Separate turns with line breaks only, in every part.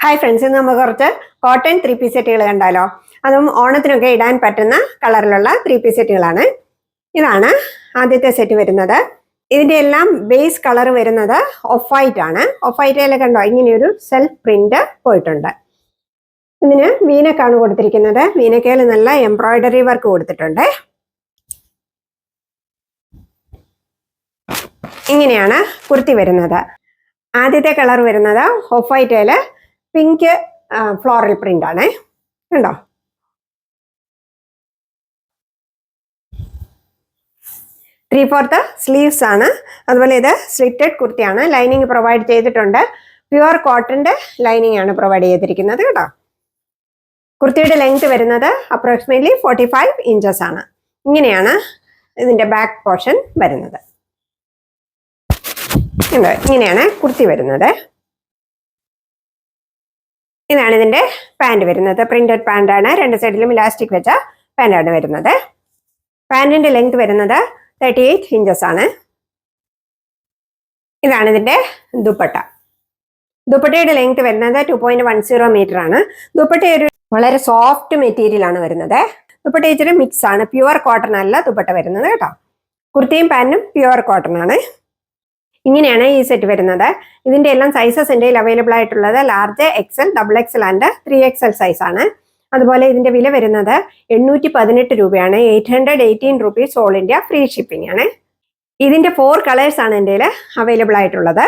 Hi friends, ഇന്ന് നമുക്ക് കുറച്ച് കോട്ടൺ 3 പീസ് സെറ്റുകൾ കണ്ടാലോ. അതും ഓണത്തിനൊക്കെ ഇടാൻ പറ്റുന്ന കളറിലുള്ള 3 പീസ് സെറ്റുകളാണ്. ഇതാണ് ആദ്യത്തെ സെറ്റ് വരുന്നത്. ഇതിന്റെ എല്ലാം ബേസ് കളർ വരുന്നത് ഓഫ് വൈറ്റ് ആണ്. ഓഫ് വൈറ്റിൽ കണ്ടോ ഇങ്ങനെയൊരു സെൽഫ് പ്രിന്റ് പോയിട്ടുണ്ട്. ഇതിന് വീനക്കാണ് കൊടുത്തിരിക്കുന്നത്. വീനക്കയിൽ നല്ല എംബ്രോയിഡറി വർക്ക് കൊടുത്തിട്ടുണ്ട്. ഇങ്ങനെയാണ് കുർത്തി വരുന്നത്. ആദ്യത്തെ കളർ വരുന്നത് ഓഫ് വൈറ്റിൽ പിങ്ക് ഫ്ലോറൽ പ്രിന്റ് ആണ്. കണ്ടോ, 3/4 സ്ലീവ്സ് ആണ്. അതുപോലെ ഇത് സ്ലിറ്റഡ് കുർത്തിയാണ്. ലൈനിങ് പ്രൊവൈഡ് ചെയ്തിട്ടുണ്ട്. പ്യുവർ കോട്ടന്റെ ലൈനിങ് ആണ് പ്രൊവൈഡ് ചെയ്തിരിക്കുന്നത് കേട്ടോ. കുർത്തിയുടെ ലെങ്ത് വരുന്നത് അപ്രോക്സിമേറ്റ്ലി 45 ഇഞ്ചസ് ആണ്. ഇങ്ങനെയാണ് ഇതിന്റെ ബാക്ക് പോർഷൻ വരുന്നത്. ഇങ്ങനെയാണ് കുർത്തി വരുന്നത്. ഇതാണ് ഇതിന്റെ പാന്റ് വരുന്നത്. പ്രിന്റഡ് പാന്റ് ആണ്. രണ്ട് സൈഡിലും ഇലാസ്റ്റിക് വെച്ച പാന്റാണ് വരുന്നത്. പാന്റിന്റെ ലെങ്ത് വരുന്നത് 38 ഇഞ്ചസ് ആണ്. ഇതാണ് ഇതിന്റെ ദുപ്പട്ട. ദുപ്പട്ടയുടെ ലെങ്ത് വരുന്നത് 2.10 മീറ്റർ ആണ്. ദുപ്പട്ട ഒരു വളരെ സോഫ്റ്റ് മെറ്റീരിയൽ ആണ് വരുന്നത്. ദുപ്പട്ട ഇച്ചിരി മിക്സ് ആണ്. പ്യുവർ കോട്ടൺ അല്ല ദുപ്പട്ട വരുന്നത് കേട്ടോ. കുർത്തിയും പാന്റും പ്യുവർ കോട്ടൺ ആണ്. ഇങ്ങനെയാണ് ഈ സെറ്റ് വരുന്നത്. ഇതിന്റെ എല്ലാം സൈസസ് എൻ്റെ അവൈലബിൾ ആയിട്ടുള്ളത് large, XL, XXL and 3XL size ആണ്. അതുപോലെ ഇതിന്റെ വില വരുന്നത് 818 രൂപയാണ്. 818 rupees all India free shipping ആണ്. ഇതിന്റെ 4 കളേഴ്സ് ആണ് എൻ്റെ അവൈലബിൾ ആയിട്ടുള്ളത്.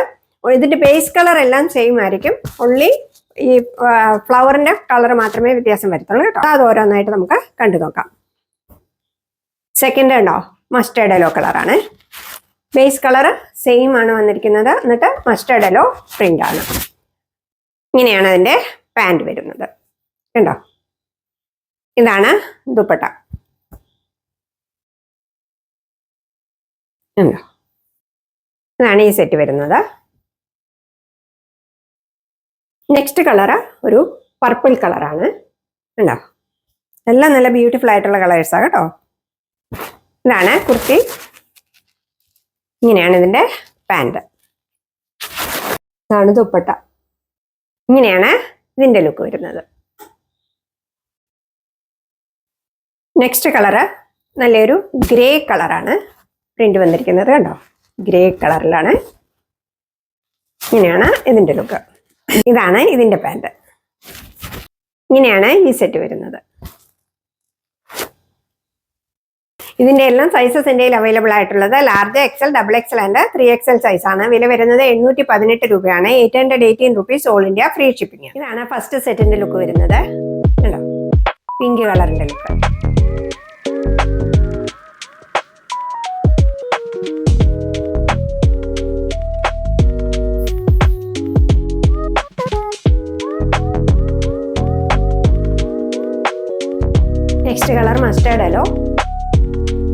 ഇതിന്റെ ബേസ് കളർ എല്ലാം സെയിം ആയിരിക്കും. ഓൺലി ഈ ഫ്ലവറിന്റെ കളർ മാത്രമേ വ്യത്യാസം വരുത്തുള്ളൂ കേട്ടോ. അത് ഓരോന്നായിട്ട് നമുക്ക് കണ്ടു നോക്കാം. സെക്കൻഡ് ഉണ്ടോ, മസ്റ്റേർഡ് യെല്ലോ കളറാണ്. ബേസ് കളർ സെയിം ആണ് വന്നിരിക്കുന്നത്. എന്നിട്ട് മസ്റ്റേർഡ് യെല്ലോ പ്രിന്റ് ആണ്. ഇങ്ങനെയാണ് അതിന്റെ പാന്റ് വരുന്നത്. കണ്ടോ, ഇതാണ് ദുപ്പട്ട. കണ്ടോ, ഇതാണ് ഈ സെറ്റ് വരുന്നത്. നെക്സ്റ്റ് കളറ് ഒരു പർപ്പിൾ കളറാണ്. കണ്ടോ, എല്ലാം നല്ല ബ്യൂട്ടിഫുൾ ആയിട്ടുള്ള കളേഴ്സാണ് കേട്ടോ. ഇതാണ് കുർത്തി. ഇങ്ങനെയാണ് ഇതിന്റെ പാന്റ്. ഇതാണ് ദുപ്പട്ട. ഇങ്ങനെയാണ് ഇതിന്റെ ലുക്ക് വരുന്നത്. നെക്സ്റ്റ് കളറ് നല്ലൊരു ഗ്രേ കളറാണ് പ്രിന്റ് വന്നിരിക്കുന്നത്. കണ്ടോ, ഗ്രേ കളറിലാണ്. ഇങ്ങനെയാണ് ഇതിന്റെ ലുക്ക്. ഇതാണ് ഇതിന്റെ പാന്റ്. ഇങ്ങനെയാണ് ഈ സെറ്റ് വരുന്നത്. ഇതിന്റെ എല്ലാം സൈസസ് എൻ്റെ അവൈലബിൾ ആയിട്ടുള്ളത് large, XL, XXL and 3XL size ആണ്. വില വരുന്നത് 818 രൂപയാണ്. 818 rupees all India free shipping. ഇതാണ് ഫസ്റ്റ് സെറ്റിന്റെ ലുക്ക് വരുന്നത്. കണ്ടോ, പിങ്ക് കളറിന്റെ look. Next colour mustard yellow.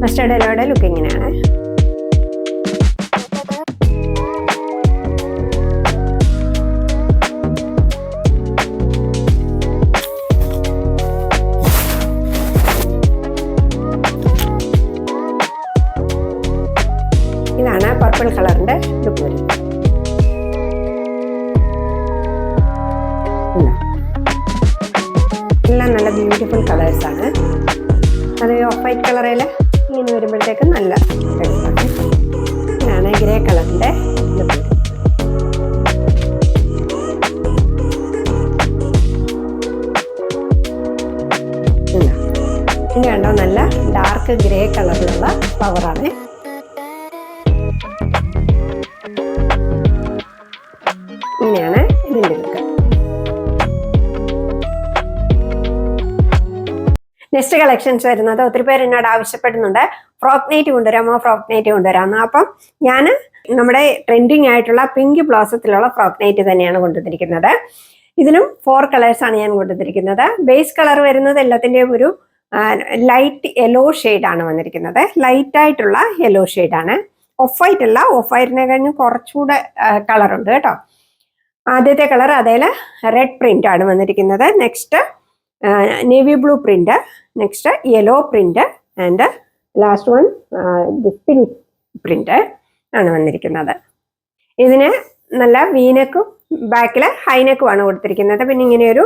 Mustard യെല്ലോയുടെ ലുക്ക് ഇങ്ങനെയാണ്. ഇതാണ് പർപ്പിൾ കളറിന്റെ ലുക്ക് വരുന്നത്. എല്ലാം നല്ല ബ്യൂട്ടിഫുൾ കളേഴ്സ് ആണ്. അത് ഓഫ് വൈറ്റ് കളറിൽ ഇങ്ങനെ വരുമ്പോഴത്തേക്ക് നല്ല രസമാണ്. ഇതാണ് ഗ്രേ കളറിന്റെ ലുക്ക്. ഇനി കണ്ടോ, നല്ല ഡാർക്ക് ഗ്രേ കളറിലുള്ള ഫ്ലവറാണ്. ഇങ്ങനെയാണ് ഇതിന്റെ ലുക്ക്. നെക്സ്റ്റ് കളക്ഷൻസ് വരുന്നത്, ഒത്തിരി പേര് എന്നോട് ആവശ്യപ്പെടുന്നുണ്ട് ഫ്രോക്ക് നൈറ്റ് കൊണ്ടുവരാമോ, ഫ്രോക്ക് നൈറ്റ് കൊണ്ടുവരാമോ. അപ്പം ഞാൻ നമ്മുടെ ട്രെൻഡിങ് ആയിട്ടുള്ള പിങ്ക് ബ്ലോസത്തിലുള്ള ഫ്രോക്ക് നൈറ്റ് തന്നെയാണ് കൊണ്ടുവന്നിരിക്കുന്നത്. ഇതിനും 4 കളേഴ്സാണ് ഞാൻ കൊണ്ടുവന്നിരിക്കുന്നത്. ബേസ് കളർ വരുന്നത് എല്ലാത്തിൻ്റെയും ഒരു ലൈറ്റ് യെല്ലോ ഷെയ്ഡാണ് വന്നിരിക്കുന്നത്. ലൈറ്റ് ആയിട്ടുള്ള യെല്ലോ ഷെയ്ഡാണ്. ഓഫ് വൈറ്റ് അല്ല, ഓഫ് വൈറ്റിനെ കഴിഞ്ഞ് കുറച്ചുകൂടെ കളറുണ്ട് കേട്ടോ. ആദ്യത്തെ കളർ അതേ റെഡ് പ്രിന്റ് ആണ് വന്നിരിക്കുന്നത്. Next navy blue print, next yellow print and last one pink print ആണ് വന്നിരിക്കുന്നത്. ഇതിന് നല്ല വീനക്കും ബാക്കിൽ ഹൈനെക്കുമാണ് കൊടുത്തിരിക്കുന്നത്. പിന്നെ ഇങ്ങനെ ഒരു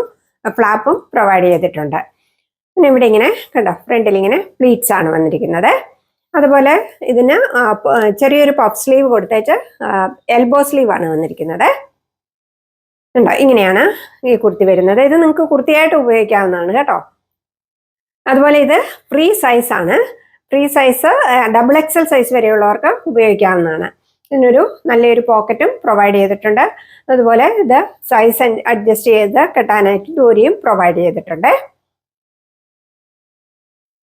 ഫ്ലാപ്പും പ്രൊവൈഡ് ചെയ്തിട്ടുണ്ട്. പിന്നെ ഇവിടെ ഇങ്ങനെ കണ്ടോ, ഫ്രണ്ടിൽ ഇങ്ങനെ പ്ലീറ്റ്സ് ആണ് വന്നിരിക്കുന്നത്. അതുപോലെ ഇതിന് ചെറിയൊരു പഫ് സ്ലീവ് കൊടുത്തേച്ച് എൽബോ സ്ലീവ് ആണ് വന്നിരിക്കുന്നത്. ഉണ്ടോ, ഇങ്ങനെയാണ് ഈ കുർത്തി വരുന്നത്. ഇത് നിങ്ങൾക്ക് കുർത്തിയായിട്ട് ഉപയോഗിക്കാവുന്നതാണ് കേട്ടോ. അതുപോലെ ഇത് ഫ്രീ സൈസ് ആണ്. ഫ്രീ സൈസ് XXL സൈസ് വരെയുള്ളവർക്ക് ഉപയോഗിക്കാവുന്നതാണ്. ഇതിനൊരു നല്ലൊരു പോക്കറ്റും പ്രൊവൈഡ് ചെയ്തിട്ടുണ്ട്. അതുപോലെ ഇത് സൈസ് അഡ്ജസ്റ്റ് ചെയ്ത് കെട്ടാനായിട്ട് ദൂരിയും പ്രൊവൈഡ് ചെയ്തിട്ടുണ്ട്.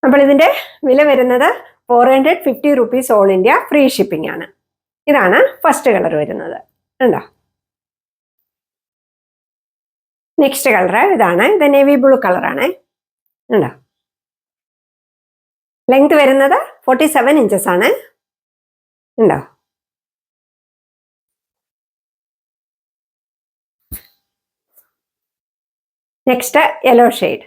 അപ്പോൾ ഇതിന്റെ വില വരുന്നത് 450 rupees all India free shipping ആണ്. ഇതാണ് ഫസ്റ്റ് കളർ വരുന്നത്. ഉണ്ടോ, നെക്സ്റ്റ് കളർ ഇതാണ്. ഇത് നേവി ബ്ലൂ കളറാണ്. ഉണ്ടോ, ലെങ്ത് വരുന്നത് 47 inches ആണ്. ഉണ്ടോ, next yellow shade.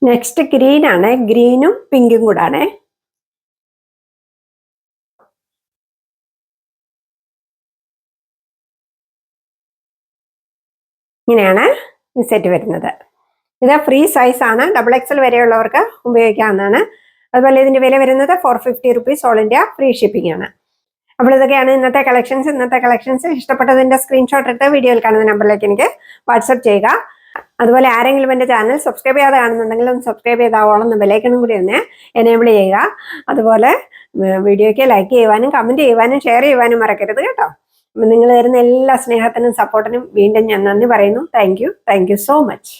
Next green ആണ്. ഗ്രീനും പിങ്കും കൂടാണ്. ഇങ്ങനെയാണ് ഈ സെറ്റ് വരുന്നത്. ഇത് ഫ്രീ സൈസ് ആണ്. XXL വരെയുള്ളവർക്ക് ഉപയോഗിക്കാവുന്നതാണ്. അതുപോലെ ഇതിന്റെ വില വരുന്നത് 450 rupees all India free shipping ആണ്. അപ്പോൾ ഇതൊക്കെയാണ് ഇന്നത്തെ കളക്ഷൻസ്. ഇന്നത്തെ കളക്ഷൻസ് ഇഷ്ടപ്പെട്ടതിന്റെ സ്ക്രീൻഷോട്ട് എടുത്ത് വീഡിയോയിൽ കാണുന്ന നമ്പറിലേക്ക് എനിക്ക് വാട്സപ്പ് ചെയ്യുക. അതുപോലെ ആരെങ്കിലും എൻ്റെ ചാനൽ സബ്സ്ക്രൈബ് ചെയ്യാതെ കാണുന്നുണ്ടെങ്കിൽ ഒന്ന് സബ്സ്ക്രൈബ് ചെയ്താവോളം ബെല്ലൈക്കണും കൂടി ഒന്ന് എനേബിൾ ചെയ്യുക. അതുപോലെ വീഡിയോയ്ക്ക് ലൈക്ക് ചെയ്യുവാനും കമൻറ്റ് ചെയ്യുവാനും ഷെയർ ചെയ്യുവാനും മറക്കരുത് കേട്ടോ. നിങ്ങൾ തരുന്ന എല്ലാ സ്നേഹത്തിനും സപ്പോർട്ടിനും വീണ്ടും ഞാൻ നന്ദി പറയുന്നു. Thank you so much.